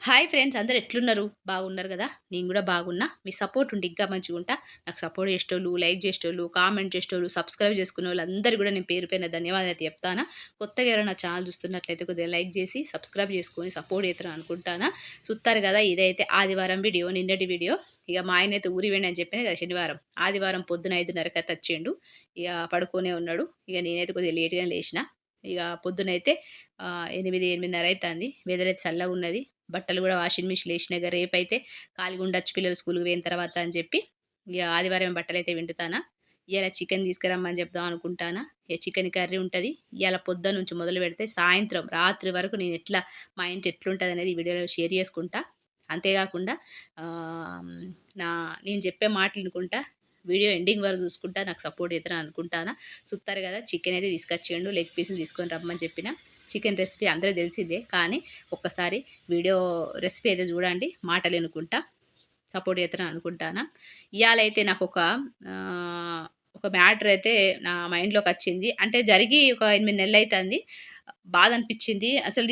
Hi friends, అందరూ ఎట్లున్నారు? బాగున్నారు గదా! నేను గూడా బాగున్నా. మీ సపోర్ట్ ఉంటే ఇంకా మంచిగుంటా. నాకు సపోర్ట్ చేసేటోళ్ళు, లైక్ చేసేటోళ్ళు, కామెంట్ చేసేటోళ్ళు, సబ్స్క్రైబ్ చేసుకున్నోళ్ళందరికీ గూడా నేను పేరు పేరున ధన్యవాదాలైతే చెప్తానా. కొత్తగా ఎవరైనా నా ఛానల్ చూస్తున్నట్లయితే కొద్దిగా లైక్ చేసి, సబ్స్క్రైబ్ చేసుకొని సపోర్ట్ చేత్తరని అనుకుంటానా. చూత్తారు గదా! ఇదైతే ఆదివారం వీడియో, నిన్నటి వీడియో. ఇగ మా ఆయనైతే ఊరికి పోయిండని చెప్పినా గదా శనివారం. ఆదివారం పొద్దున 5:30కి అయితే వచ్చిండు. ఇగ పడుకొనే ఉన్నాడు. ఇగ నేనైతే కొద్దిగా లేట్‌గానే లేషినా. ఇగ పొద్దునైతే 8, 8:30 అయితాంది. వెదర్ అయితే చల్లగున్నది. బట్టలు గూడా వాషింగ్ మిషన్‌లో ఏషినా. ఇగ రేపైతే ఖాళీగుండొచ్చు పిల్లలు స్కూలుకి పోయిన తర్వాత అని జెప్పి, ఇగ ఆదివారం బట్టలైతే పిండుతానా. ఇయాల చికెన్ తీసుకురమ్మని చెప్దాం అనుకుంటానా. ఇగ చికెన్ కర్రీ ఉంటది. ఇయాల పొద్దున్నుంచి మొదలుపెడితే సాయంత్రం, రాత్రి వరకు నేనెట్లా మా ఇంట్లో ఎట్లుంటదనేది ఈ వీడియోలో షేర్ చేసుకుంటా. అంతేగాకుండా ఆహ్, నా నేను చెప్పే మాటలు ఇనుకుంటా, వీడియో ఎండింగ్ వరకు చూసుకుంటా నాకు సపోర్ట్ చేత్తరని అనుకుంటానా. చూత్తారు గదా! చికెన్ అయితే తీసుకొచ్చిండు. లెగ్ పీసులు తీసుకొని రమ్మని చెప్పిన. చికెన్ రెసిపీ అందరికి తెలిసిందే. కానీ ఒక్కసారి వీడియో రెసిపీ అయితే చూడండి. మాటలు ఇనుకుంటా సపోర్ట్ చేత్తరని అనుకుంటానా. ఇయాలైతే నాకొక ఒక మ్యాటర్ అయితే నా మైండ్‌లోకొచ్చింది. అంటే జరిగి ఒక 8 నెలలైతాంది. బాధ అనిపిచ్చింది. అసలు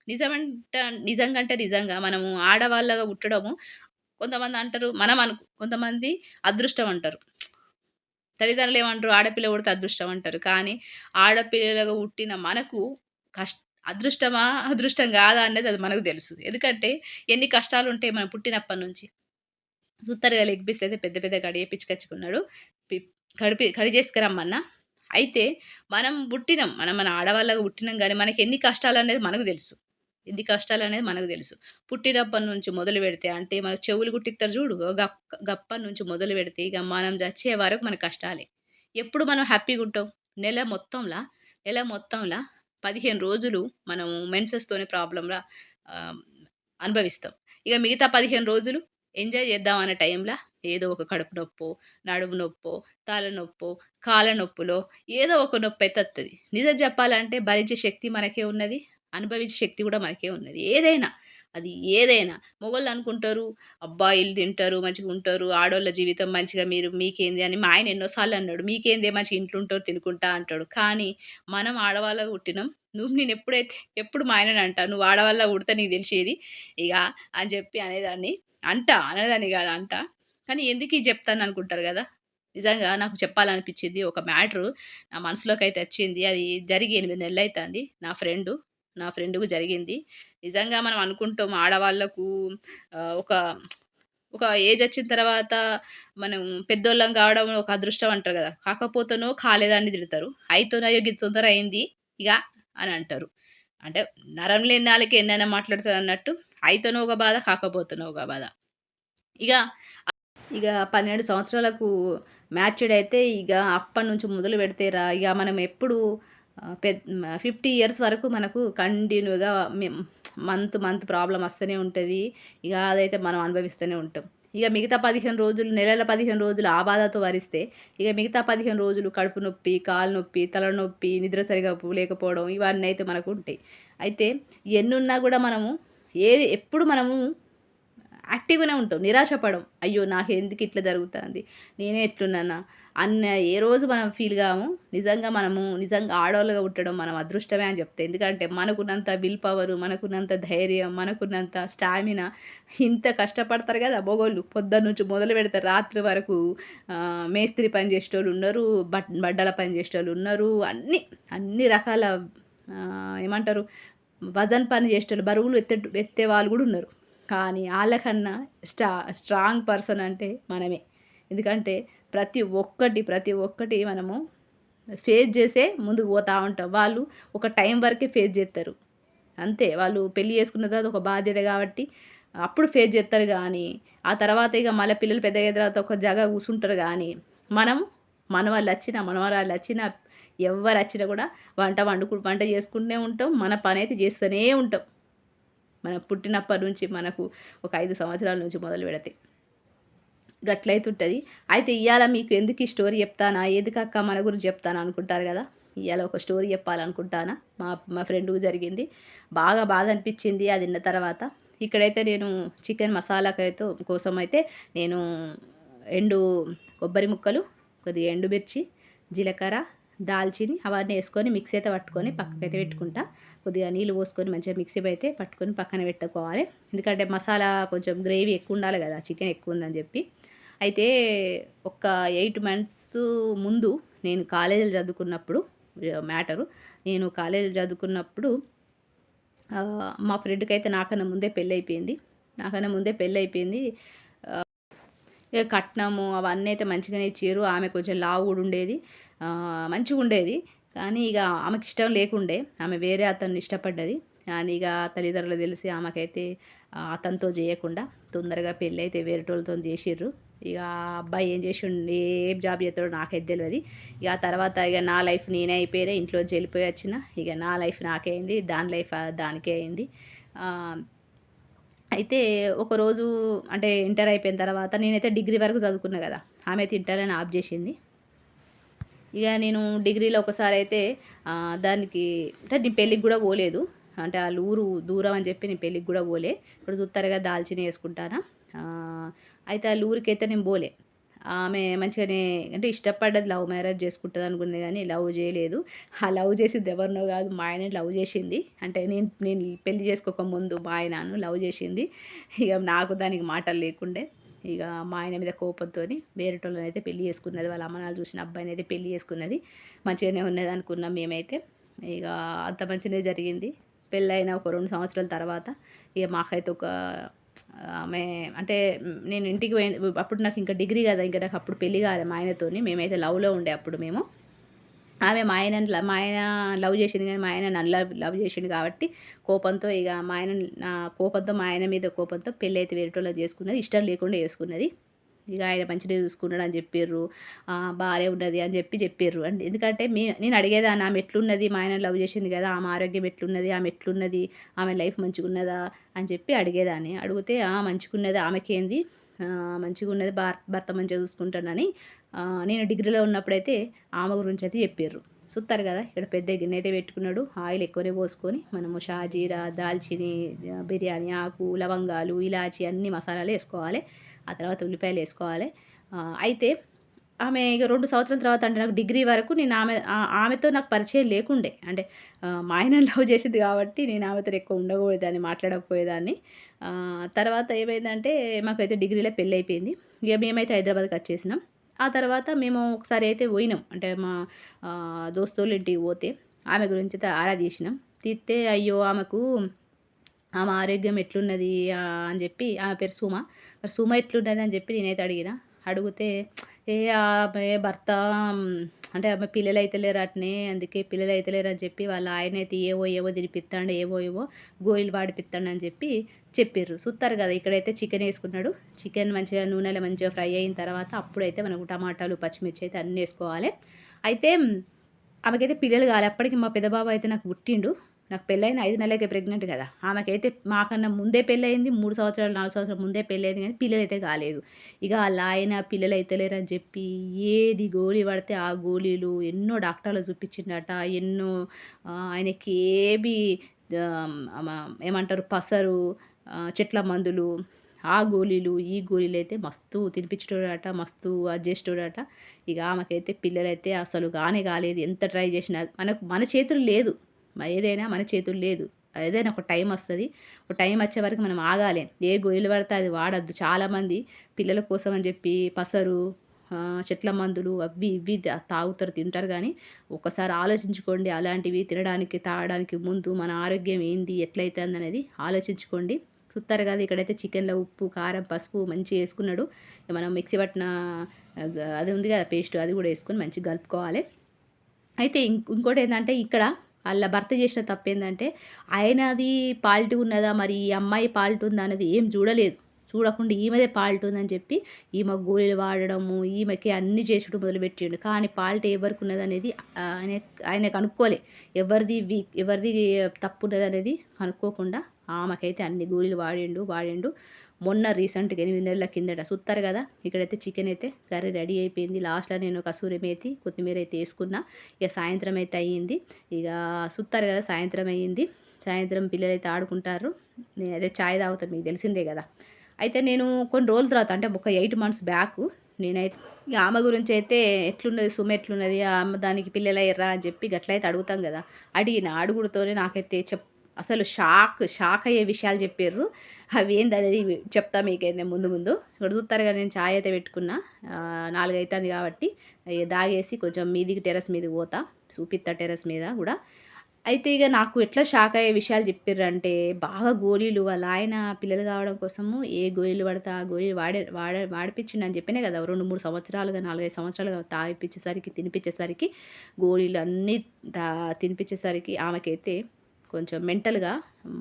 నిజమంట నిజంగా అంటే నిజంగా మనము ఆడవాళ్ళగా పుట్టడము కొంతమంది అంటారు. కొంతమంది అదృష్టం అంటారు. తల్లిదండ్రులు ఏమంటారు? ఆడపిల్ల పుడితే అదృష్టం అంటారు. కానీ ఆడపిల్లలుగా పుట్టిన మనకు కష్ అదృష్టమా? అదృష్టం కాదా? అనేది అది మనకు తెలుసు. ఎందుకంటే ఎన్ని కష్టాలుంటాయి మనం పుట్టినప్పటి నుంచి. చూత్తారు కదా! లెగ్ పీస్‌లయితే పెద్ద పెద్దగా కడిగిపిచ్చుకొచ్చుకున్నాడు. పి కడి చేసుకురమ్మన్నా. అయితే మన ఆడవాళ్ళగా పుట్టినం గానీ మనకెన్ని కష్టాలనేది మనకు తెలుసు. ఎన్ని కష్టాలనేది మనకు తెలుసు. పుట్టినప్పటి నుంచి మొదలుపెడితే అంటే మనకు చెవులు కుట్టిత్తరు చూడు. గప్పటి నుంచి మొదలుపెడితే ఇగ మనం చచ్చే వరకు మన కష్టాలే. ఎప్పుడు మనం హ్యాపీగుంటాం? నెల మొత్తంలా నెల మొత్తంలా 15 రోజులు మనము మెన్సెస్‌తోని ప్రాబ్లమ్‌లా ఆహ్, అనుభవిస్తాం. ఇగ మిగతా 15 రోజులు ఎంజాయ్ చేద్దాం అనే టైంల ఏదో ఒక కడుపు నొప్పో, నడుము నొప్పో, తలనొప్పో, కాళ్ళ నొప్పులో ఏదో ఒక నొప్పైతే వత్తది. నిజం చెప్పాలంటే భరించే శక్తి మనకే ఉన్నది. అనుభవించే శక్తి కూడా మనకే ఉన్నది. ఏదైనా, అది ఏదైనా. మొగోళ్ళనుకుంటారు, అబ్బా! ఈళ్ళు తింటారు, మంచిగుంటారు, ఆడోళ్ళ జీవితం మంచిగా మీకేంది అని మా ఆయన ఎన్నో సార్లు అన్నాడు. మీకేందే మంచిగా ఇంట్లో ఉంటారు, తినుకుంటా అంటాడు. కానీ మనం ఆడవాళ్ళగా పుట్టినం. ఎప్పుడు మా ఆయనని అంటా, "నువ్వు ఆడవాళ్ళగా పుడితే నీకు తెలిసేది ఇగ" అని చెప్పి అనేదాన్ని. అనేదాన్ని కాదు అంటా. కానీ ఎందుకు ఇది చెప్తాననుకుంటారు గదా! నిజంగా నాకు చెప్పాలనిపిచ్చింది. ఒక మ్యాటరు నా మనసులోకైతే వచ్చింది. అది జరిగి 8 నెలలైతాంది. నా ఫ్రెండ్‌కు జరిగింది. నిజంగా మనం అనుకుంటాం ఆడవాళ్ళకు ఒక ఒక ఏజొచ్చిన తర్వాత మనం పెద్దోళ్ళం కావడం ఒక అదృష్టం అంటారు గదా! కాకపోతేనో కాలేదని తిడతారు. అయితేనో అయ్యో! గి తొందర అయింది ఇగ అని అంటారు. అంటే నరం లేని నాలుక ఎన్నైనా మాట్లాడుతదన్నట్టు అయితేనో ఒక బాధ, కాకపోతేనో ఒక బాధ. ఇగ ఇగ 12 సంవత్సరాలకు మ్యాచ్యూర్డ్ అయితే ఇగ అప్పటినుంచి మొదలుపెడితే ఇగ మనం ఎప్పుడు 50 ఇయర్స్ వరకు మనకు కంటిన్యూ‌గా మంత్ ప్రాబ్లమ్ వస్తూనే ఉంటది. ఇగ అదైతే మనం అనుభవిస్తూనే ఉంటాం. ఇగ మిగతా 15 రోజులు, నెలల 15 రోజులు ఆ బాధతో భరిస్తే, ఇగ మిగతా 15 రోజులు కడుపు నొప్పి, కాలు నొప్పి, తలనొప్పి, నిద్ర సరిగ్గా లేకపోవడం ఇవన్నీ అయితే మనకుంటాయి. అయితే ఎన్నున్నా గూడా ఎప్పుడు మనము యాక్టివ్‌గానే ఉంటాం. నిరాశ పడం. అయ్యో! నాకెందుకు ఇట్లా జరుగుతాంది? నేనే ఇట్లున్నానా? అన్న ఏ రోజు మనం ఫీల్ గాము. నిజంగా ఆడోళ్ళుగా పుట్టడం మనం అదృష్టమే అని చెప్తా. ఎందుకంటే మనకున్నంత విల్ పవరు, మనకున్నంత ధైర్యం, మనకున్నంత స్టామినా ఇంత కష్టపడతారు గదా! మొగోళ్ళు. పొద్దున్నుంచి మొదలుపెడితే రాత్రి వరకు మేస్త్రి పని చేసేటోళ్ళున్నారు. బడ్డల పని చేసేటోళ్ళున్నారు. అన్ని రకాల ఏమంటారు? వజన్ పని చేసేటోళ్ళు, బరువులు ఎత్తే వాళ్ళు గూడా ఉన్నారు. కానీ ఆళ్ళకన్నా స్ట్రాంగ్ పర్సన్ అంటే మనమే. ఎందుకంటే ప్రతి ఒక్కటి మనము ఫేస్ చేసే ముందుకు పోతా ఉంటాం. వాళ్ళు ఒక టైం వరకే ఫేస్ జేత్తరు. అంతే. వాళ్ళు పెళ్లి చేసుకున్న తర్వాత ఒక బాధ్యత గాబట్టి అప్పుడు ఫేస్ జేత్తరు గానీ, ఆ తర్వాత ఇగ మళ్ళ పిల్లలు పెద్దగయిన తర్వాత ఒక జాగా కూసుంటారు గానీ, మనం మనవళ్ళొచ్చినా, మనవరాళ్ళొచ్చినా, ఎవ్వరొచ్చినా గూడా వంట చేసుకుంటూనే ఉంటాం. మన పనైతే చేస్తూనే ఉంటాం. మనం పుట్టినప్పటి నుంచి మనకు ఒక 5 సంవత్సరాల నుంచి మొదలుపెడితే. గట్లయితుంటది. అయితే ఇయ్యాల మీకు ఎందుకు ఈ స్టోరీ చెప్తానా, ఎందుకక్క మన గురించి చెప్తానా అనుకుంటారు గదా! ఇయ్యాల ఒక స్టోరీ చెప్పాలనుకుంటానా. మా మా ఫ్రెండ్‌కి జరిగింది. బాగా బాధ అనిపిచ్చింది అది విన్న తర్వాత. ఇక్కడైతే నేను చికెన్ మసాలాకైతే కోసమైతే నేను ఎండు కొబ్బరి ముక్కలు, కొద్దిగా ఎండుమిర్చి, జీలకర్ర, దాల్చిని అవన్నీ వేసుకొని మిక్సీ అయితే పట్టుకొని పక్కకైతే పెట్టుకుంటా. కొద్దిగా నీళ్ళు పోసుకొని మంచిగా మిక్సీ అయితే పట్టుకొని పక్కన పెట్టుకోవాలి. ఎందుకంటే మసాలా కొంచెం గ్రేవీ ఎక్కువ ఉండాలి కదా, చికెన్ ఎక్కువ ఉందని చెప్పి. అయితే ఒక 8 మంత్స్ ముందు నేను కాలేజీలో చదువుకున్నప్పుడు మ్యాటరు. నేను కాలేజీలో చదువుకున్నప్పుడు మా ఫ్రెండ్‌కైతే నాకన్నా ముందే పెళ్ళైపోయింది. నాకన్నా ముందే పెళ్ళైపోయింది. ఇక కట్నము అవన్నీ అయితే మంచిగానే ఇచ్చిర్రు. ఆమె కొంచెం లావు కూడా ఉండేది. మంచిగుండేది. కానీ ఇక ఆమెకి ఇష్టం లేకుండే. ఆమె వేరే అతన్ని ఇష్టపడ్డది. కానీ ఇక తల్లిదండ్రులకు తెలిసి ఆమెకైతే అతనితో చేయకుండా తొందరగా పెళ్ళైతే వేరేటోళ్ళతోని చేసిర్రు. ఇక ఆ అబ్బాయి ఏం చేసిండు, ఏం జాబ్ చేస్తాడో నాకైతే తెలవది. ఇక ఆ తర్వాత ఇక నా లైఫ్ నేనే అయిపోయినా. ఇంట్లోంచి వెళ్ళిపోయి వచ్చిన. ఇక నా లైఫ్ నాకే అయింది. దాని లైఫ్ దానికే అయింది. అయితే ఒకరోజు అంటే ఇంటర్ అయిపోయిన తర్వాత నేనైతే డిగ్రీ వరకు చదువుకున్నా కదా, ఆమె అయితే ఇంటర్‌లోనే ఆప్ చేసింది. ఇక నేను డిగ్రీలో ఒకసారి అయితే దానికి అంటే నేను పెళ్ళికి కూడా పోలేదు. అంటే ఆళ్ళ ఊరు దూరం అని చెప్పి నేను పెళ్ళికి కూడా పోలే. ఇప్పుడు చూస్తారు కదా దాల్చిని వేసుకుంటానా. అయితే ఆళ్ళ ఊరికైతే నేను పోలే. ఆమె మంచిగానే అంటే ఇష్టపడ్డది, లవ్ మ్యారేజ్ చేసుకుంటది అనుకుంది కానీ లవ్ చేయలేదు. ఆ లవ్ చేసింది ఎవరినో కాదు, మా ఆయనే లవ్ చేసింది. అంటే నేను నేను పెళ్లి చేసుకోక ముందు మా ఆయనను లవ్ చేసింది. ఇక నాకు దానికి మాటలు లేకుండే. ఇక మా ఆయన మీద కోపంతోని వేరేటోళ్ళనైతే పెళ్లి చేసుకున్నది. వాళ్ళ అమ్మ నాన్న చూసిన అబ్బాయినైతే పెళ్లి చేసుకున్నది. మంచిగానే ఉన్నది అనుకున్నాం మేమైతే. ఇక అంత మంచిగానే జరిగింది. పెళ్ళైన ఒక 2 సంవత్సరాల తర్వాత ఇక మాకైతే ఒక ఆమె అంటే నేను ఇంటికి అప్పుడు నాకు ఇంకా డిగ్రీ కదా, ఇంకా నాకు అప్పుడు పెళ్లి కాలే మా ఆయనతోని. మేమైతే లవ్‌లో ఉండే అప్పుడు మేము. ఆమె మా ఆయన లవ్ చేసింది కానీ మా ఆయన నన్ను లవ్ చేసిండు కాబట్టి కోపంతో ఇక మా ఆయన కోపంతో మా ఆయన మీద కోపంతో పెళ్ళైతే వేరేటోళ్ళని చేసుకున్నది. ఇష్టం లేకుండా చేసుకున్నది. ఇక ఆయన మంచిగా చూసుకున్నాడు అని చెప్పిర్రు. బాగానే ఉన్నది అని చెప్పిర్రు. అంటే ఎందుకంటే నేను అడిగేదాన్ని, ఆమె ఎట్లున్నది, మా ఆయన లవ్ చేసింది కదా, ఆమె ఆరోగ్యం ఎట్లున్నది, ఆమె ఎట్లున్నది, ఆమె లైఫ్ మంచిగున్నదా అని చెప్పి అడిగేదాన్ని. అడిగితే మంచిగున్నది, ఆమెకేంది మంచిగున్నది, భర్త మంచిగా చూసుకుంటాడని నేను డిగ్రీలో ఉన్నప్పుడైతే ఆమె గురించి అయితే చెప్పిర్రు. చూస్తారు కదా, ఇక్కడ పెద్ద గిన్నె అయితే పెట్టుకున్నాడు. ఆయిల్ ఎక్కువనే పోసుకొని మనము షాజీరా, దాల్చిని, బిర్యానీ ఆకు, లవంగాలు, ఇలాచి అన్ని మసాలాలు వేసుకోవాలి. ఆ తర్వాత ఉల్లిపాయలు వేసుకోవాలి. అయితే ఆమె ఇక 2 సంవత్సరాల తర్వాత అంటే నాకు డిగ్రీ వరకు నేను ఆమెతో నాకు పరిచయం లేకుండే. అంటే మా ఆయనని లవ్ చేసింది కాబట్టి నేను ఆమెతోని ఎక్కువ ఉండకపోయేదాన్ని, మాట్లాడకపోయేదాన్ని. తర్వాత ఏమైందంటే మాకైతే డిగ్రీలో పెళ్ళైపోయింది. ఇక మేమైతే హైదరాబాద్‌కి వచ్చేసినాం. ఆ తర్వాత మేము ఒకసారి అయితే పోయినాం. అంటే మా దోస్తోళ్ళ ఇంటికి పోతే ఆమె గురించి అయితే ఆరా తీసినాం. తీస్తే అయ్యో ఆమె ఆరోగ్యం ఎట్లున్నది అని చెప్పి, ఆమె పేరు సుమ. మరి సుమ ఎట్లున్నది అని చెప్పి నేనైతే అడిగిన. అడిగితే ఆమె భర్త అంటే ఆమె పిల్లలైతలేరటనే, అందుకే పిల్లలైతలేరని చెప్పి వాళ్ళ ఆయనైతే ఏవో ఏవో తినిపిత్తాండు, ఏవో ఏవో గోళీలు వాడిపిత్తాండని చెప్పిర్రు. చూత్తారు కదా, ఇక్కడైతే చికెన్ ఏసుకున్నాడు. చికెన్ మంచిగా నూనెలో మంచిగా ఫ్రై అయిన తర్వాత అప్పుడైతే మనకు టమాటాలు, పచ్చిమిర్చి అయితే అన్నీ ఏసుకోవాలి. అయితే ఆమెకైతే పిల్లలు కాలే. అప్పటికి మా పెద్ద బాబు అయితే నాకు పుట్టిండు. నాకు పెళ్ళైన 5 నెలలకే ప్రెగ్నెంట్ కదా. ఆమెకైతే మాకన్నా ముందే పెళ్ళయింది. 3 సంవత్సరాలు, 4 సంవత్సరాల ముందే పెళ్ళయింది కానీ పిల్లలైతే కాలేదు. ఇక ఆళ్ళ ఆయన పిల్లలైతలేరని చెప్పి ఏది గోళీ పడితే ఆ గోళీలు ఎన్నో డాక్టర్లకు చూపించిండట. ఎన్నో ఆయనకి ఏబీ ఏమంటారు పసరు, చెట్ల మందులు, ఆ గోళీలు, ఈ గోళీలైతే మస్తు తినిపించేటోడట. మస్తు అది చేసేటోడట. ఇక ఆమెకైతే పిల్లలైతే అసలు కానే కాలేదు. ఎంత ట్రై చేసినా మన చేతుల్లో లేదు. ఏదైనా మన చేతుల్లో లేదు. ఏదైనా ఒక టైం వస్తది. ఒక టైం వచ్చే వరకు మనం ఆగాలి. ఏ గోళీలు పడితే అది వాడొద్దు. చాలామంది పిల్లల కోసం అని చెప్పి పసరు, చెట్ల మందులు అవి ఇవి తాగుతారు, తింటారు కానీ ఒక్కసారి ఆలోచించుకోండి. అలాంటివి తినడానికి, తాగడానికి ముందు మన ఆరోగ్యం ఏంది, ఎట్లయితుందనేది ఆలోచించుకోండి. చూస్తారు కదా, ఇక్కడైతే చికెన్‌లో ఉప్పు, కారం, పసుపు మంచిగా ఏసుకున్నాడు. మనం మిక్సీ పట్టిన అది ఉంది కదా పేస్ట్, అది కూడా ఏసుకొని మంచిగా కలుపుకోవాలి. అయితే ఇంకోటేందంటే ఇక్కడ ఆళ్ళ భర్త చేసిన తప్పేందంటే, ఆయనది ఫాల్ట్ ఉన్నదా, మరి ఈ అమ్మాయి ఫాల్ట్ ఉందా అనేది ఏం చూడలేదు. చూడకుండా ఈమెదే ఫాల్ట్ ఉందని చెప్పి ఈమె గోళీలు వాడడము, ఈమెకి అన్నీ చేసుడు మొదలుపెట్టిండు. కానీ ఫాల్ట్ ఎవరికున్నదనేది ఆయన కనుక్కోలే. ఎవరిది తప్పున్నదనేది కనుక్కోకుండా ఆమెకైతే అన్ని గోళీలు వాడిండు. మొన్న రీసెంట్‌గా 8 నెలల కిందట చూత్తారు కదా, ఇక్కడైతే చికెన్ అయితే కర్రీ రెడీ అయిపోయింది. లాస్ట్‌లో నేను కసూరి మేతి, కొత్తిమీర అయితే ఏసుకున్నా. ఇక సాయంత్రం అయితే అయ్యింది. ఇక చూత్తారు కదా, సాయంత్రం అయ్యింది. సాయంత్రం పిల్లలైతే ఆడుకుంటారు. నేనైతే చాయ్ తాగుతా, మీకు తెలిసిందే కదా. అయితే నేను కొన్ని రోజుల తర్వాత అంటే ఒక 8 మంత్స్ బ్యాకు నేనైతే ఇగ ఆమె గురించయితే ఎట్లున్నది సుమ ఎట్లున్నది? ఆమె దానికి పిల్లలయ్యిర్రా అని జెప్పి గట్లయితే అడుగుతాం గదా! అడిగిన. అడుగుడుతోనే నాకైతే అసలు షాక్ అయ్యే విషయాలు జెప్పిర్రు. అవేందనేది చెప్తా మీకైతే ముందు ముందు. ఇక్కడ జూత్తారుగా నేను చాయ్ అయితే పెట్టుకున్నా. 4 అయితాంది గాబట్టి దాగేసి కొంచెం మీదికి టెర్రస్ మీదకి పోతా. చూపిత్తా టెర్రస్ మీద గూడా. అయితే ఇగ నాకు ఎట్లా షాక్ అయ్యే విషయాలు చెప్పిర్రంటే, బాగా గోళీలు వాళ్ళ ఆయన పిల్లలు కావడం కోసము ఏ గోళీలు పడితే ఆ గోళీలు వాడిపిచ్చిండని చెప్పినా కదా! 2, 3 సంవత్సరాలుగా 4, 5 సంవత్సరాలుగా తాగిపిచ్చేసరికి, తినిపిచ్చేసరికి గోళీలు అన్నీ తినిపిచ్చేసరికి ఆమెకైతే కొంచెం మెంటల్‌గా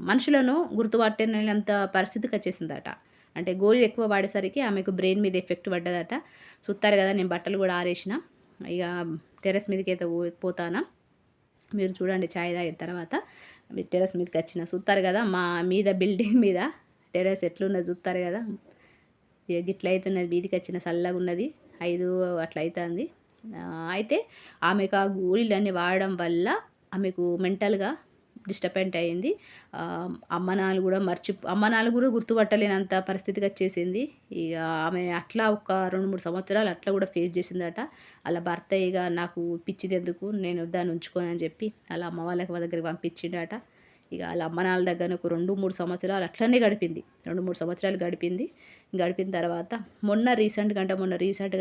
మనుషులను గుర్తుపట్టలేనంత పరిస్థితికొచ్చేసిందట. అంటే గోళీలు ఎక్కువ వాడేసరికి ఆమెకు బ్రెయిన్ మీద ఎఫెక్ట్ పడ్డదట. చూత్తారు కదా! నేను బట్టలు కూడా ఆరేసిన. ఇగ టెర్రస్ మీదకైతే పోతానా. మీరు చూడండి చాయ్ తాగిన తర్వాత టెర్రస్ మీదకొచ్చిన. చూత్తారు కదా! మా మీద బిల్డింగ్ మీద టెర్రస్ ఎట్లున్నదో చూత్తారు కదా! ఇగ గిట్లయితున్నది మీదికొచ్చిన సల్లగున్నది. 5 అట్లా అయితాంది. అయితే ఆమెకు ఆ గోళీలన్నీ వాడడం వల్ల ఆమెకు మెంటల్‌గా డిస్టర్బెంట్ అయింది. అమ్మ నాన్నలు కూడా గుర్తుపట్టలేనంత పరిస్థితికొచ్చేసింది. ఇగ ఆమె అట్లా ఒక 2, 3 సంవత్సరాలు అట్లా కూడా ఫేస్ చేసిందట. ఆళ్ళ భర్త ఇగ నాకు పిచ్చిదెందుకు నేను దాన్ని ఉంచుకోనని చెప్పి ఆళ్ళ అమ్మ వాళ్ళ దగ్గరికి పంపించిండట. ఇగ ఆళ్ళ అమ్మ నాన్నల దగ్గరనే ఒక 2, 3 సంవత్సరాలు అట్లనే గడిపింది. 2, 3 సంవత్సరాలు గడిపింది. గడిపిన తర్వాత మొన్న రీసెంట్‌గా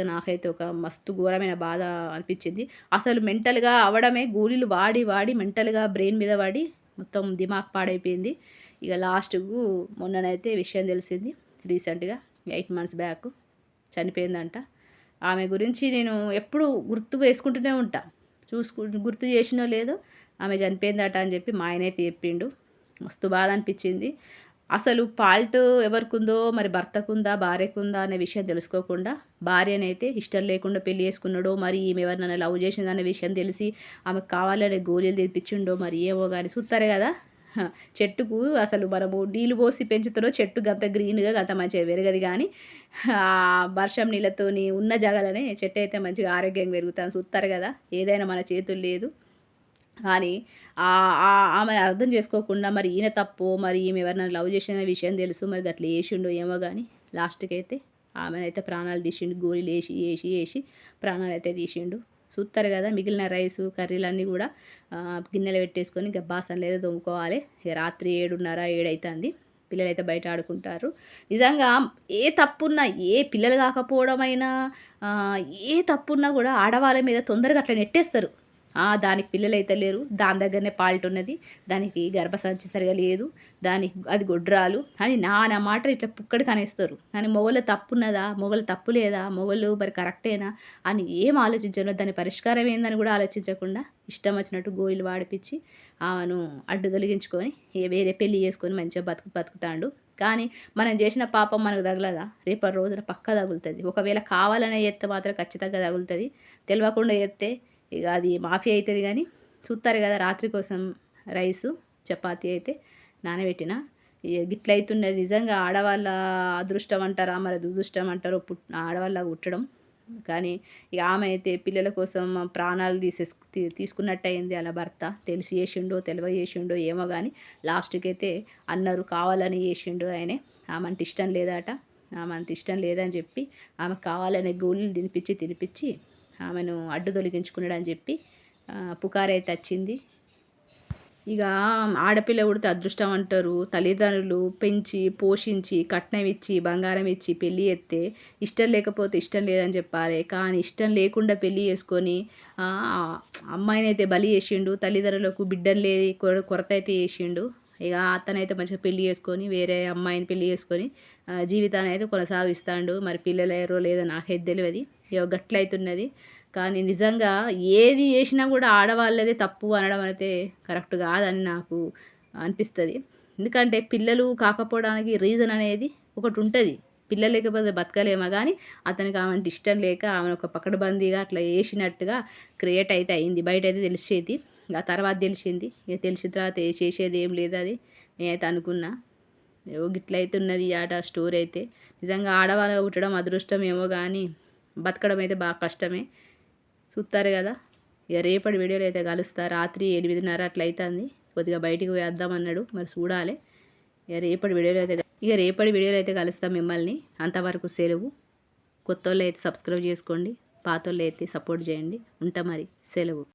నాకైతే ఒక మస్తు ఘోరమైన బాధ అనిపించింది. అసలు మెంటల్‌గా అవ్వడమే గోళీలు వాడి, వాడి మెంటల్‌గా బ్రెయిన్ మీద పడి మొత్తం దిమాగ్ పాడైపోయింది. ఇగ లాస్ట్‌కు మొన్ననైతే విషయం తెలిసింది. రీసెంట్‌గా 8 మంత్స్ బ్యాక్ చనిపోయిందంట. ఆమె గురించి నేను ఎప్పుడూ గుర్తు వేసుకుంటూనే ఉంటా. గుర్తు చేసినో లేదో ఆమె చనిపోయిందట అని చెప్పి మా ఆయనైతే చెప్పిండు. మస్తు బాధ అనిపించింది. అసలు ఫాల్ట్ ఎవరికుందో మరి భర్తకుందా, భార్యకుందా అనే విషయం తెలుసుకోకుండా భార్యనైతే ఇష్టం లేకుండా పెళ్లి చేసుకున్నాడో, మరి ఈమె ఎవరినైనా లవ్ చేసిందనే విషయం తెలిసి ఆమెకు కావాలనే గోళీలు తెప్పించిండో మరి ఏమో గాని చూత్తారు కదా! చెట్టుకు అసలు మనము నీళ్ళు పోసి పెంచుతారో చెట్టు గంత గ్రీన్‌గా గంత మంచిగా పెరగదు గానీ, వర్షం నీళ్ళతోని ఉన్న జాగాలోనే చెట్టయితే మంచిగా ఆరోగ్యంగా పెరుగుతాంది చూత్తారు కదా! ఏదైనా మన చేతుల్లో లేదు. కానీ ఆమెను అర్థం చేసుకోకుండా మరి ఈయన తప్పో, మరి ఈమె ఎవరినైనా లవ్ చేసిన విషయం తెలుసు. మరి గట్ల చేసిండో ఏమో గానీ లాస్ట్‌కైతే ఆమెనైతే ప్రాణాలు తీసిండు. గోళీలు ఏసి ప్రాణాలైతే తీసిండు. చూత్తారు కదా! మిగిలిన రైసు, కర్రీలన్నీ కూడా గిన్నెలో పెట్టేసుకొని ఇగ బాసన్లు అయితే తోముకోవాలి. ఇగ రాత్రి 7:30, 7 అయితాంది. పిల్లలైతే బయట ఆడుకుంటారు. నిజంగా ఏ తప్పున్నా, ఏ పిల్లలు కాకపోవడమైనా, ఏ తప్పున్నా కూడా ఆడవాళ్ళ మీద తొందరగా అట్లా నెట్టేస్తారు. దానికి పిల్లలైతే లేరు. దాని దగ్గరనే ఫాల్ట్ ఉన్నది. దానికి గర్భసంచి సరిగా లేదు. అది గొడ్రాలు అని నానా మాటలు ఇట్లా పుక్కడికి అనేస్తారు. కానీ మొగోళ్ళ తప్పున్నదా? మొగోళ్ళ తప్పు లేదా? మొగోళ్ళు మరి కరెక్టేనా? అని ఏం ఆలోచించరు. దాని పరిష్కారం ఏందని కూడా ఆలోచించకుండా ఇష్టం వచ్చినట్టు గోళీలు వాడిపిచ్చి ఆమెను అడ్డు తొలగించుకొని వేరే పెళ్లి చేసుకొని మంచిగా బతుకుతాండు. కానీ మనం చేసిన పాపం మనకు తగలదా? రేపటి రోజున పక్కా తగులుతది. ఒకవేళ కావాలనే చేత్తే మాత్రం ఖచ్చితంగా తగులుతది. తెలవకుండా చేత్తే ఇగ అది మాఫీ అయితది గానీ, చూత్తారు కదా! రాత్రి కోసం రైసు, చపాతీ అయితే నానబెట్టిన. ఇగ గిట్లయితున్నది. నిజంగా ఆడవాళ్ళ అదృష్టం అంటారా? మరి దురదృష్టం అంటారో ఆడవాళ్ళలాగా పుట్టడం. కానీ ఇగ ఆమె అయితే పిల్లల కోసం ప్రాణాలు తీసుకున్నట్టయింది ఆళ్ళ భర్త. తెలిసి చేసిండో, తెలవక చేసిండో ఏమో గానీ లాస్ట్‌కైతే అన్నారు కావాలని చేసిండు ఆయనే. ఆమంటే ఇష్టం లేదట. ఆమంత ఇష్టం లేదని చెప్పి ఆమెకు కావాలనే గోళీలు తినిపిచ్చి ఆమెను అడ్డు తొలగించుకున్నాడని చెప్పి పుకారైతే వచ్చింది. ఇక ఆడపిల్ల పుడితే అదృష్టం అంటారు. తల్లిదండ్రులు పెంచి, పోషించి, కట్నం ఇచ్చి, బంగారం ఇచ్చి పెళ్లి చేస్తే ఇష్టం లేకపోతే ఇష్టం లేదని చెప్పాలి. కానీ ఇష్టం లేకుండా పెళ్లి చేసుకొని అమ్మాయినైతే బలి చేసిండు. తల్లిదండ్రులకు బిడ్డలు లేని కొరత అయితే చేసిండు. ఇక అతనైతే మంచిగా పెళ్లి చేసుకొని వేరే అమ్మాయిని పెళ్లి చేసుకొని జీవితాన్ని అయితే కొనసాగిస్తాండు. మరి పిల్లలయ్యారో లేదో నాకైతే తెలియదు. ఇక గట్లయితున్నది. కానీ నిజంగా ఏది చేసినా కూడా ఆడవాళ్ళదే తప్పు అనడం అయితే కరెక్ట్ కాదని నాకు అనిపిస్తది. ఎందుకంటే పిల్లలు కాకపోవడానికి రీజన్ అనేది ఒకటి ఉంటది. పిల్లలు లేకపోతే బతకలేమా కానీ అతనికి ఆమంటే ఇష్టం లేక ఆమెను ఒక పకడ్బందీగా అట్లా చేసినట్టుగా క్రియేట్ అయితే అయింది. బయటైతే తెలిసేది. ఆ తర్వాత తెలిసింది. ఇక తెలిసిన తర్వాత చేసేది ఏం లేదని నేనైతే అనుకున్నా. ఏవో గిట్లయితున్నది ఆట స్టోరీ అయితే. నిజంగా ఆడవాళ్ళగా పుట్టడం అదృష్టం ఏమో కానీ బతకడం అయితే బాగా కష్టమే. చూత్తారు కదా! ఇక రేపటి వీడియోలో అయితే కలుస్తా. రాత్రి 8:30 అట్లా అయితాంది. కొద్దిగా బయటికి పోయి వద్దామన్నాడు. మరి చూడాలి. ఇక రేపటి వీడియోలో అయితే కలుస్తా మిమ్మల్ని. అంతవరకు సెలవు. కొత్తోళ్ళు అయితే సబ్స్క్రైబ్ చేసుకోండి, పాతోళ్ళు అయితే సపోర్ట్ చేయండి. ఉంటా మరి, సెలవు.